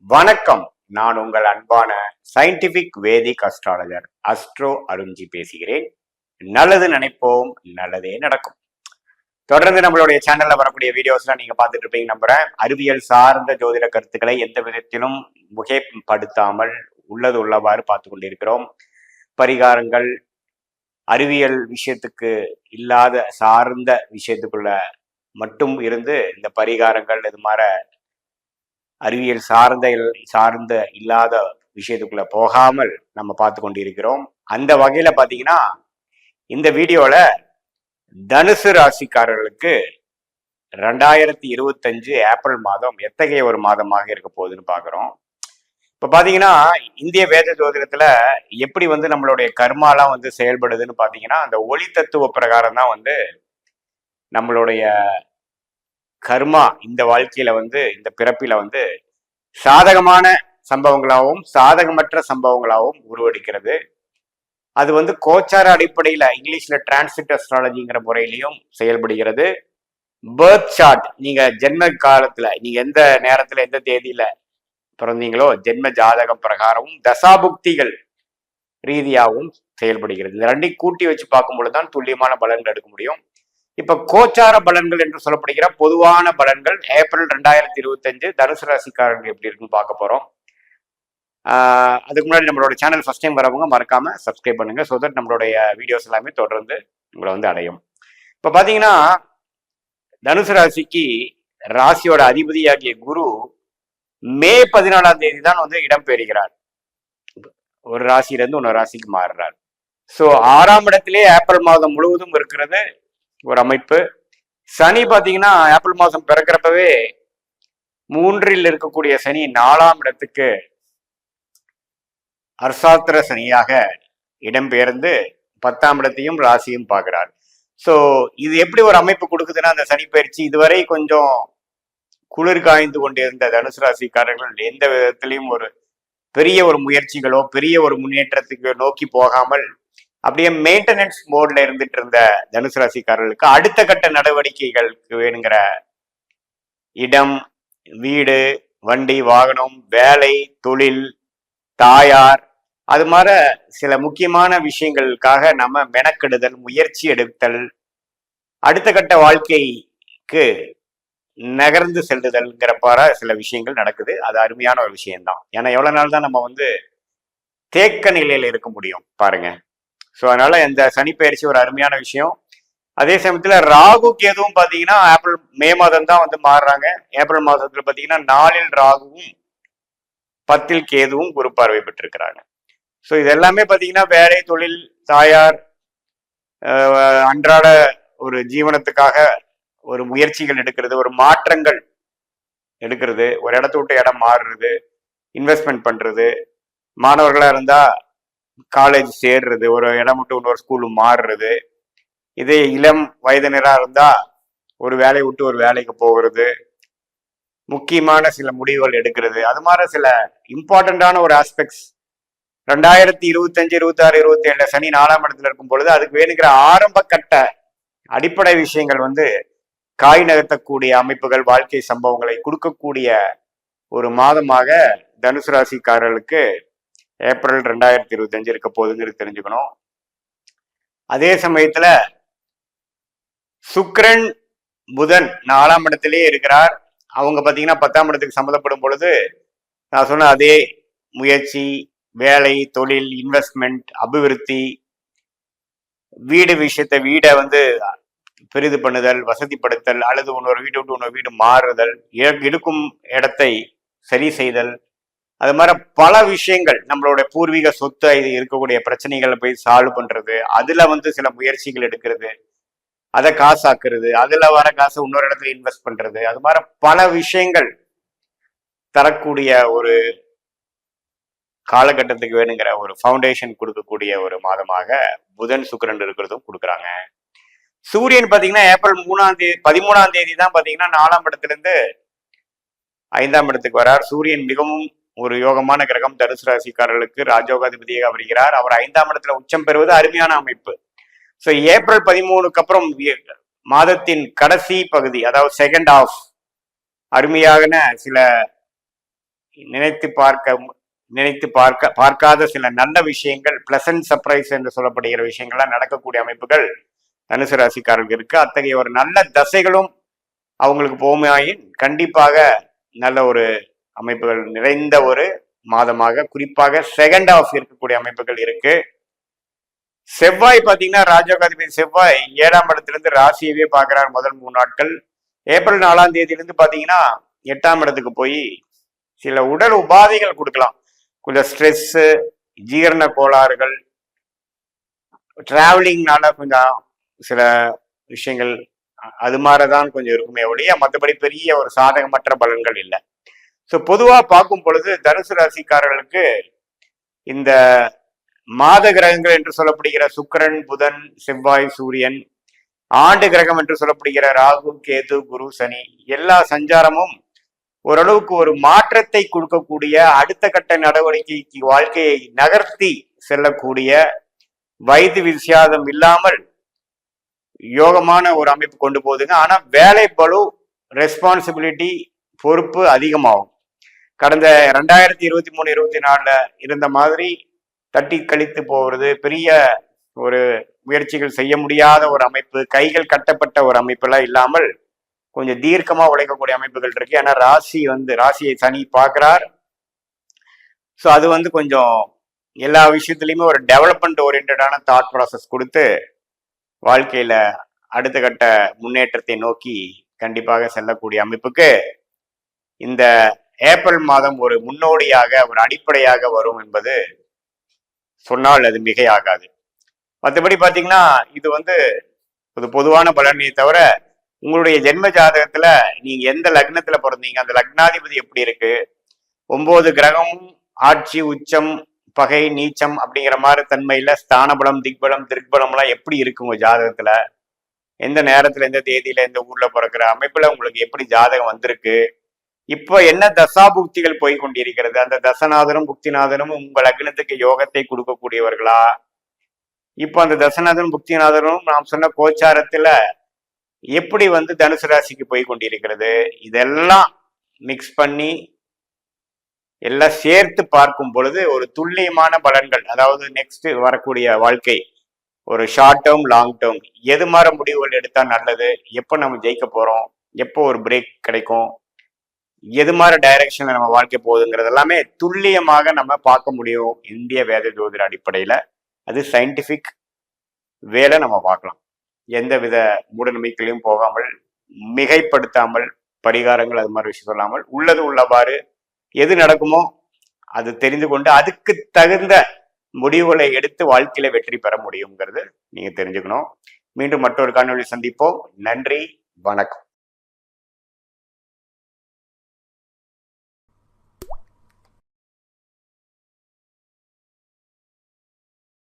வணக்கம். நான் உங்கள் அன்பான சயின்டிபிக் வேதிக் அஸ்ட்ராலஜர் அஸ்ட்ரோ அருண்ஜி பேசுகிறேன். நல்லது நினைப்போம், நல்லதே நடக்கும். தொடர்ந்து நம்மளுடைய சேனல்ல வரக்கூடிய வீடியோஸ்லாம் நீங்க பார்த்துட்டு இருப்பீங்க நம்புறேன். அறிவியல் சார்ந்த ஜோதிட கருத்துக்களை எந்த விதத்திலும் முகைப்படுத்தாமல் உள்ளது உள்ளவாறு பார்த்து கொண்டிருக்கிறோம். பரிகாரங்கள் அறிவியல் விஷயத்துக்கு இல்லாத சார்ந்த விஷயத்துக்குள்ள மட்டும் இருந்து இந்த பரிகாரங்கள் இது மாதிரி அறிவியல் சார்ந்த இல்லாத விஷயத்துக்குள்ள போகாமல் நம்ம பார்த்து கொண்டிருக்கிறோம். அந்த வகையில பாத்தீங்கன்னா இந்த வீடியோல தனுசு ராசிக்காரர்களுக்கு 2025 ஏப்ரல் மாதம் எத்தகைய ஒரு மாதமாக இருக்க போகுதுன்னு பாக்குறோம். இப்ப பாத்தீங்கன்னா இந்திய வேத ஜோதிடத்துல எப்படி நம்மளுடைய கர்மாலாம் செயல்படுதுன்னு பாத்தீங்கன்னா அந்த ஒளி தத்துவ பிரகாரம் தான் நம்மளுடைய கர்மா இந்த வாழ்க்கையில இந்த பிறப்பில சாதகமான சம்பவங்களாகவும் சாதகமற்ற சம்பவங்களாகவும் உருவெடுக்கிறது. அது கோச்சார அடிப்படையில இங்கிலீஷ்ல டிரான்சிட் அஸ்ட்ராலஜிங்கிற முறையிலையும் செயல்படுகிறது. பர்த் சார்ட், நீங்க ஜென்ம காலத்துல நீங்க எந்த நேரத்துல எந்த தேதியில பிறந்தீங்களோ ஜென்ம ஜாதகம் பிரகாரமும் தசாபுக்திகள் ரீதியாகவும் செயல்படுகிறது. இந்த ரெண்டையும் கூட்டி வச்சு பார்க்கும் பொழுதுதான் துல்லியமான பலன்கள் எடுக்க முடியும். இப்ப கோச்சார பலன்கள் என்று சொல்லப்படுகிற பொதுவான பலன்கள் ஏப்ரல் 2025 தனுசு ராசிக்காரர்கள் எப்படி இருக்குன்னு பார்க்க போறோம். அதுக்கு முன்னாடி நம்மளோட சேனல் ஃபர்ஸ்ட் டைம் வரவங்க மறக்காம சப்ஸ்கிரைப் பண்ணுங்க. ஸோ தட் நம்மளுடைய வீடியோஸ் எல்லாமே தொடர்ந்து உங்களை அடையும். இப்ப பாத்தீங்கன்னா தனுசு ராசிக்கு ராசியோட அதிபதியாகிய குரு மே 14ஆம் தேதி தான் இடம்பெறுகிறார். ஒரு ராசியில இருந்து இன்னொரு ராசிக்கு மாறுறார். ஸோ 6ஆம் இடத்திலே ஏப்ரல் மாதம் முழுவதும் இருக்கிறது ஒரு அமைப்பு. சனி பாத்தீங்கன்னா ஏப்ரல் மாதம் பிறக்கிறப்பவே 3ல் இருக்கக்கூடிய சனி 4ஆம் இடத்துக்கு அர்சாத்திர சனியாக இடம்பெயர்ந்து 10ஆம் இடத்தையும் ராசியும் பார்க்கிறார். ஸோ இது எப்படி ஒரு அமைப்பு கொடுக்குதுன்னா அந்த சனி பயிற்சி இதுவரை கொஞ்சம் குளிர் காய்ந்து கொண்டிருந்த தனுசு ராசிக்காரர்கள் எந்த விதத்திலையும் ஒரு பெரிய ஒரு முயற்சிகளோ பெரிய ஒரு முன்னேற்றத்துக்கு நோக்கி போகாமல் அப்படியே மெயின்டெனன்ஸ் மோட்ல இருந்துட்டு இருந்த தனுசு ராசிக்காரர்களுக்கு அடுத்த கட்ட நடவடிக்கைகளுக்கு வேணுங்கிற இடம், வீடு, வண்டி, வாகனம், வேலை, தொழில், தாயார், அது மாதிரி சில முக்கியமான விஷயங்களுக்காக நம்ம மெனக்கெடுதல், முயற்சி எடுத்தல், அடுத்த கட்ட வாழ்க்கைக்கு நகர்ந்து செல்லுதல்ங்கிற சில விஷயங்கள் நடக்குது. அது அருமையான ஒரு விஷயம்தான். ஏன்னா எவ்வளவு நாள் தான் நம்ம தேக்க நிலையில இருக்க முடியும் பாருங்க. ஸோ அதனால இந்த சனி பயிற்சி ஒரு அருமையான விஷயம். அதே சமயத்துல ராகு கேதுவும் பாத்தீங்கன்னா மே மாதம் தான் மாறுறாங்க. ஏப்ரல் மாதத்துல பாத்தீங்கன்னா 4ல் ராகுவும் 10ல் கேதுவும் குரு பார்வை பெற்றிருக்கிறாங்க. ஸோ இது எல்லாமே பாத்தீங்கன்னா வேலை, தொழில், தாயார், அன்றாட ஒரு ஜீவனத்துக்காக ஒரு முயற்சிகள் எடுக்கிறது, ஒரு மாற்றங்கள் எடுக்கிறது, ஒரு இடத்த விட்டு இடம் மாறுறது, இன்வெஸ்ட்மெண்ட் பண்றது, மாணவர்களா இருந்தா காலேஜ் சேர்றது, ஒரு இடம் விட்டு இன்னொரு ஸ்கூலு மாறுறது, இதே இளம் வயதினரா இருந்தா ஒரு வேலையை விட்டு ஒரு வேலைக்கு போகிறது, முக்கியமான சில முடிவுகள் எடுக்கிறது, அது மாதிரி சில இம்பார்ட்டண்டான ஒரு ஆஸ்பெக்ட்ஸ் 2025, 26, 27 சனி 4ஆம் இடத்துல இருக்கும் பொழுது அதுக்கு வேணுங்கிற ஆரம்ப கட்ட அடிப்படை விஷயங்கள் காய் நகர்த்தக்கூடிய அமைப்புகள், வாழ்க்கை சம்பவங்களை கொடுக்கக்கூடிய ஒரு மாதமாக தனுசு ராசிக்காரர்களுக்கு ஏப்ரல் 2025 இருக்க போகுதுங்கிறது தெரிஞ்சுக்கணும். அதே சமயத்துல சுக்கிரன், புதன் 4ஆம் இடத்திலேயே இருக்கிறார். அவங்க பாத்தீங்கன்னா 10ஆம் இடத்துக்கு சம்மந்தப்படும் பொழுது நான் சொன்ன அதே முயற்சி, வேலை, தொழில், இன்வெஸ்ட்மெண்ட், அபிவிருத்தி, வீடு விஷயத்தை வீடை பெரிது பண்ணுதல், வசதிப்படுத்தல், அல்லது இன்னொரு வீடு விட்டு இன்னொரு வீடு மாறுதல், இருக்கும் இடத்தை சரி செய்தல், அது மாதிரி பல விஷயங்கள், நம்மளோட பூர்வீக சொத்து இருக்கக்கூடிய பிரச்சனைகளை போய் சால்வ் பண்றது, அதுல சில முயற்சிகள் எடுக்கிறது, அதை காசாக்குறது, அதுல வர காசு இன்னொரு இடத்துல இன்வெஸ்ட் பண்றது, அது மாதிரி பல விஷயங்கள் தரக்கூடிய ஒரு காலகட்டத்துக்கு வேணுங்கிற ஒரு ஃபவுண்டேஷன் கொடுக்கக்கூடிய ஒரு மாதமாக புதன், சுக்கிரன் இருக்கிறதும் கொடுக்குறாங்க. சூரியன் பாத்தீங்கன்னா ஏப்ரல் 13ஆம் தேதி தான் பாத்தீங்கன்னா 4ஆம் இடத்துல இருந்து 5ஆம் இடத்துக்கு வரார். சூரியன் மிகவும் ஒரு யோகமான கிரகம். தனுசு ராசிக்காரர்களுக்கு ராஜயோகாதிபதியாக வருகிறார். அவர் 5ஆம் இடத்துல உச்சம் பெறுவது அருமையான அமைப்பு. ஸோ ஏப்ரல் 13க்கு அப்புறம் மாதத்தின் கடைசி பகுதி, அதாவது செகண்ட் ஹாஃப், அருமையான சில பார்க்காத சில நல்ல விஷயங்கள், பிளசன்ட் சர்ப்ரைஸ் என்று சொல்லப்படுகிற விஷயங்கள்லாம் நடக்கக்கூடிய அமைப்புகள் தனுசு ராசிக்காரர்களுக்கு இருக்கு. அத்தகைய ஒரு நல்ல தசைகளும் அவங்களுக்கு போமையாயின் கண்டிப்பாக நல்ல ஒரு அமைப்புகள் நிறைந்த ஒரு மாதமாக, குறிப்பாக செகண்ட் ஹாஃப் இருக்கக்கூடிய அமைப்புகள் இருக்கு. செவ்வாய் பாத்தீங்கன்னா ராஜயோகாதிபதி செவ்வாய் 7ஆம் இடத்திலிருந்து ராசியவே பார்க்கிறார் முதல் 3 நாட்கள். ஏப்ரல் 4ஆம் தேதியிலிருந்து பாத்தீங்கன்னா 8ஆம் இடத்துக்கு போய் சில உடல் உபாதைகள் கொடுக்கலாம். கொஞ்சம் ஸ்ட்ரெஸ், ஜீரண கோளாறுகள், டிராவலிங்னால கொஞ்சம் சில விஷயங்கள் அது மாதிரிதான் கொஞ்சம் இருக்குமே ஒழிய மற்றபடி பெரிய ஒரு சாதகமற்ற பலன்கள் இல்லை. ஸோ பொதுவா பார்க்கும் பொழுது தனுசு ராசிக்காரர்களுக்கு இந்த மாத கிரகங்கள் என்று சொல்லப்படுகிற சுக்கிரன், புதன், செவ்வாய், சூரியன், ஆண்டு கிரகம் என்று சொல்லப்படுகிற ராகு, கேது, குரு, சனி எல்லா சஞ்சாரமும் ஓரளவுக்கு ஒரு மாற்றத்தை கொடுக்கக்கூடிய, அடுத்த கட்ட நடவடிக்கைக்கு வாழ்க்கையை நகர்த்தி செல்லக்கூடிய, வயது வித்தியாசம் இல்லாமல் யோகமான ஒரு அமைப்பு கொண்டு போகுதுங்க. ஆனா வேலை பளு, ரெஸ்பான்சிபிலிட்டி, பொறுப்பு அதிகமாகும். கடந்த 2023-24 இருந்த மாதிரி தட்டி கழித்து போகிறது, பெரிய ஒரு முயற்சிகள் செய்ய முடியாத ஒரு அமைப்பு, கைகள் கட்டப்பட்ட ஒரு அமைப்பெல்லாம் இல்லாமல் கொஞ்சம் தீர்க்கமா உழைக்கக்கூடிய அமைப்புகள் இருக்கு. ஏன்னா ராசியை சனி பார்க்கிறார். ஸோ அது கொஞ்சம் எல்லா விஷயத்துலையுமே ஒரு டெவலப்மெண்ட் ஓரியன்டான தாட் ப்ராசஸ் கொடுத்து வாழ்க்கையில அடுத்த கட்ட முன்னேற்றத்தை நோக்கி கண்டிப்பாக செல்லக்கூடிய அமைப்புக்கு இந்த ஏப்ரல் மாதம் ஒரு முன்னோடியாக, ஒரு அடிப்படையாக வரும் என்பது சொன்னால் அது மிகையாகாது. மற்றபடி பார்த்தீங்கன்னா இது ஒரு பொதுவான பலனை தவிர உங்களுடைய ஜென்ம ஜாதகத்துல நீங்க எந்த லக்னத்துல பிறந்தீங்க, அந்த லக்னாதிபதி எப்படி இருக்கு, 9 கிரகமும் ஆட்சி, உச்சம், பகை, நீச்சம் அப்படிங்கிற மாதிரி தன்மையில ஸ்தானபலம், திக்பலம், திருக்பலம் எல்லாம் எப்படி இருக்கு உங்க ஜாதகத்துல, எந்த நேரத்துல, எந்த தேதியில, எந்த ஊர்ல பிறக்கிற அமைப்புல உங்களுக்கு எப்படி ஜாதகம் வந்திருக்கு, இப்ப என்ன தசாபுக்திகள் போய் கொண்டிருக்கிறது, அந்த தசநாதனும் புக்திநாதனும் உங்க லக்னத்துக்கு யோகத்தை கொடுக்கக்கூடியவர்களா, இப்ப அந்த தசநாதனும் புக்திநாதனும் நாம் சொன்ன கோச்சாரத்துல எப்படி தனுசு ராசிக்கு போய் கொண்டிருக்கிறது, இதெல்லாம் மிக்ஸ் பண்ணி எல்லாம் சேர்த்து பார்க்கும் பொழுது ஒரு துல்லியமான பலன்கள், அதாவது நெக்ஸ்ட் வரக்கூடிய வாழ்க்கை ஒரு ஷார்ட் டேர்ம், லாங் டேர்ம், எது மாதிரி முடிவுகள் எடுத்தா நல்லது, எப்போ நம்ம ஜெயிக்க போறோம், எப்போ ஒரு பிரேக் கிடைக்கும், எது மாதிரி டைரக்ஷன்ல நம்ம வாழ்க்கை போகுதுங்கிறது எல்லாமே துல்லியமாக நம்ம பார்க்க முடியும் இந்திய வேத ஜோதிட அடிப்படையில. அது சயின்டிபிக் வேலை நம்ம பார்க்கலாம். எந்த வித மூடநம்பிக்கையிலையும் போகாமல், மிகைப்படுத்தாமல், பரிகாரங்கள் அது மாதிரி விஷயம் சொல்லாமல், உள்ளது உள்ளவாறு எது நடக்குமோ அது தெரிந்து கொண்டு அதுக்கு தகுந்த முடிவுகளை எடுத்து வாழ்க்கையில வெற்றி பெற முடியுங்கிறது நீங்க தெரிஞ்சுக்கணும். மீண்டும் மற்றொரு காணொளி சந்திப்போம். நன்றி, வணக்கம்.